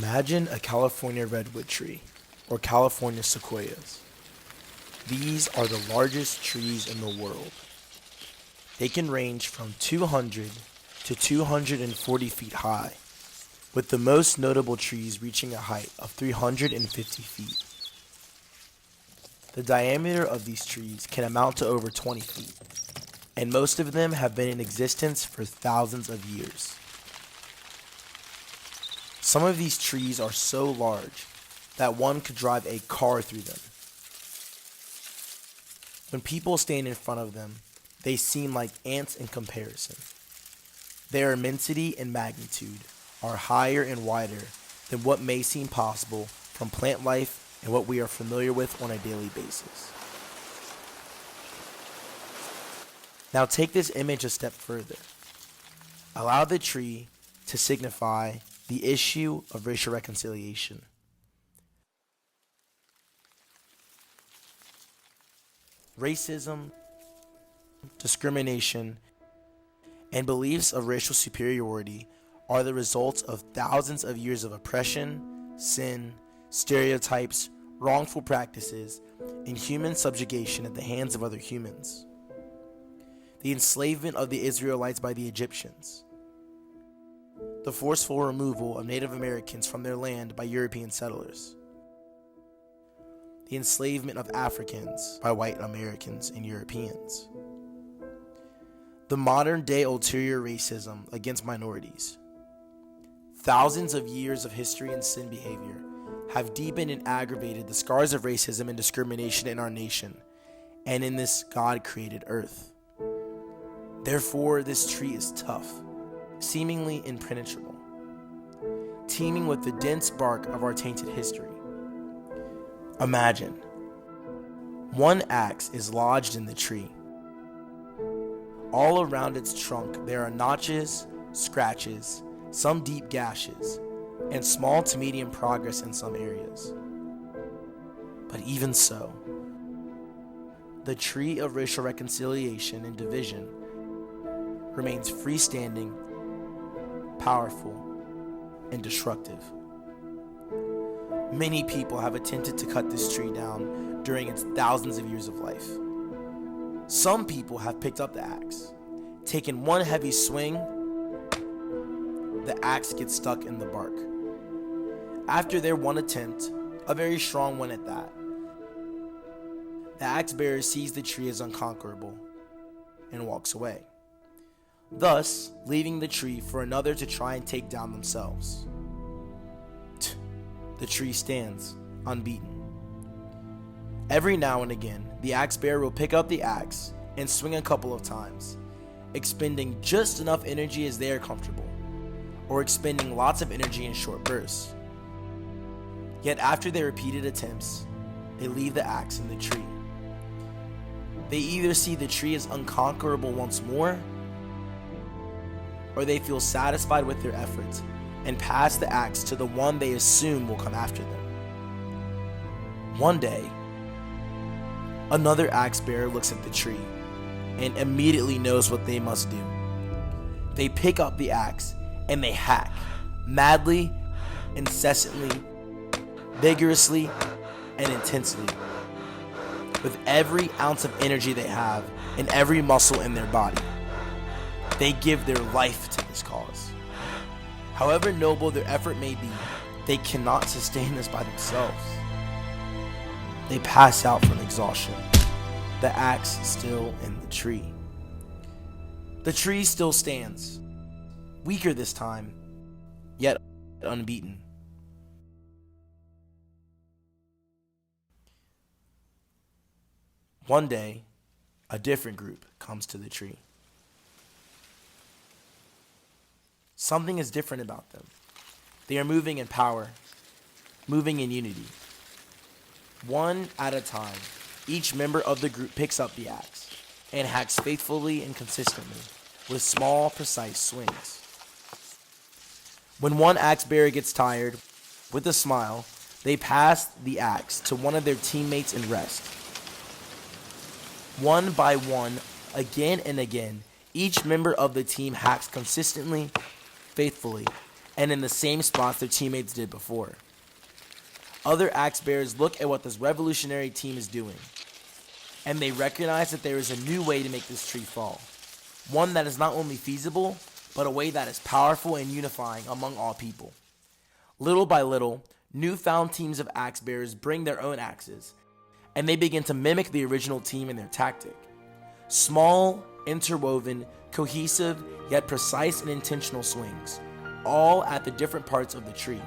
Imagine a California redwood tree, or California sequoias. These are the largest trees in the world. They can range from 200 to 240 feet high, with the most notable trees reaching a height of 350 feet. The diameter of these trees can amount to over 20 feet, and most of them have been in existence for thousands of years. Some of these trees are so large that one could drive a car through them. When people stand in front of them, they seem like ants in comparison. Their immensity and magnitude are higher and wider than what may seem possible from plant life and what we are familiar with on a daily basis. Now take this image a step further. Allow the tree to signify the issue of racial reconciliation. Racism, discrimination, and beliefs of racial superiority are the results of thousands of years of oppression, sin, stereotypes, wrongful practices, and human subjugation at the hands of other humans. The enslavement of the Israelites by the Egyptians. The forceful removal of Native Americans from their land by European settlers. The enslavement of Africans by white Americans and Europeans. The modern-day ulterior racism against minorities. Thousands of years of history and sin behavior have deepened and aggravated the scars of racism and discrimination in our nation and in this God-created earth. Therefore, this tree is tough, seemingly impenetrable, teeming with the dense bark of our tainted history. Imagine, one axe is lodged in the tree. All around its trunk there are notches, scratches, some deep gashes, and small to medium progress in some areas. But even so, the tree of racial reconciliation and division remains freestanding, powerful, and destructive. Many people have attempted to cut this tree down during its thousands of years of life. Some people have picked up the axe, taken one heavy swing, the axe gets stuck in the bark. After their one attempt, a very strong one at that, the axe bearer sees the tree as unconquerable and walks away, thus leaving the tree for another to try and take down themselves. The tree stands unbeaten. Every now and again, the axe bearer will pick up the axe and swing a couple of times, expending just enough energy as they are comfortable, or expending lots of energy in short bursts. Yet after their repeated attempts, they leave the axe in the tree. They either see the tree as unconquerable once more, or they feel satisfied with their efforts and pass the axe to the one they assume will come after them. One day, another axe bearer looks at the tree and immediately knows what they must do. They pick up the axe and they hack, madly, incessantly, vigorously, and intensely, with every ounce of energy they have and every muscle in their body. They give their life to this cause. However noble their effort may be, they cannot sustain this by themselves. They pass out from exhaustion, the axe still in the tree. The tree still stands, weaker this time, yet unbeaten. One day, a different group comes to the tree. Something is different about them. They are moving in power, moving in unity. One at a time, each member of the group picks up the axe and hacks faithfully and consistently with small, precise swings. When one axe bearer gets tired, with a smile, they pass the axe to one of their teammates and rest. One by one, again and again, each member of the team hacks consistently, faithfully, and in the same spots their teammates did before. Other axe bearers look at what this revolutionary team is doing, and they recognize that there is a new way to make this tree fall. One that is not only feasible, but a way that is powerful and unifying among all people. Little by little, newfound teams of axe bearers bring their own axes, and they begin to mimic the original team in their tactic. Small, interwoven, cohesive, yet precise and intentional swings, all at the different parts of the tree.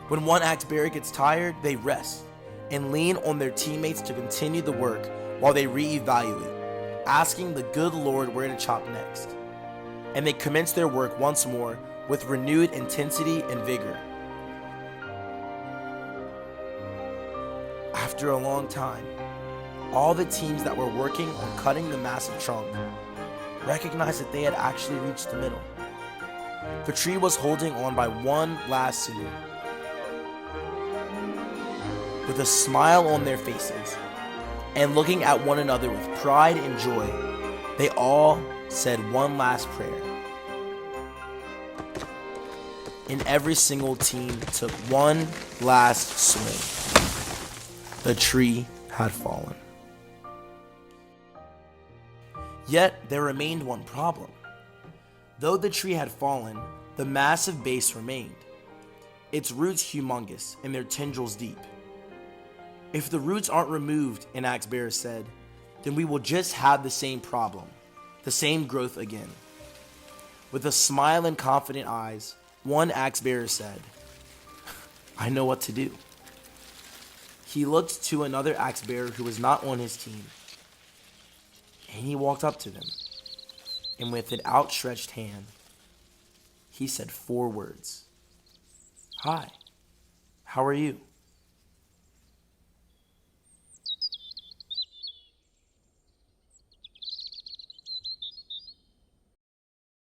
When one axe bearer gets tired, they rest and lean on their teammates to continue the work while they reevaluate, asking the good Lord where to chop next. And they commence their work once more with renewed intensity and vigor. After a long time, all the teams that were working on cutting the massive trunk recognized that they had actually reached the middle. The tree was holding on by one last salute. With a smile on their faces and looking at one another with pride and joy, they all said one last prayer. And every single team took one last swing. The tree had fallen. Yet there remained one problem. Though the tree had fallen, the massive base remained. Its roots humongous and their tendrils deep. If the roots aren't removed, an axe bearer said, then we will just have the same problem, the same growth again. With a smile and confident eyes, one axe bearer said, I know what to do. He looked to another axe bearer who was not on his team, and he walked up to them, and with an outstretched hand, he said 4 words. Hi, how are you?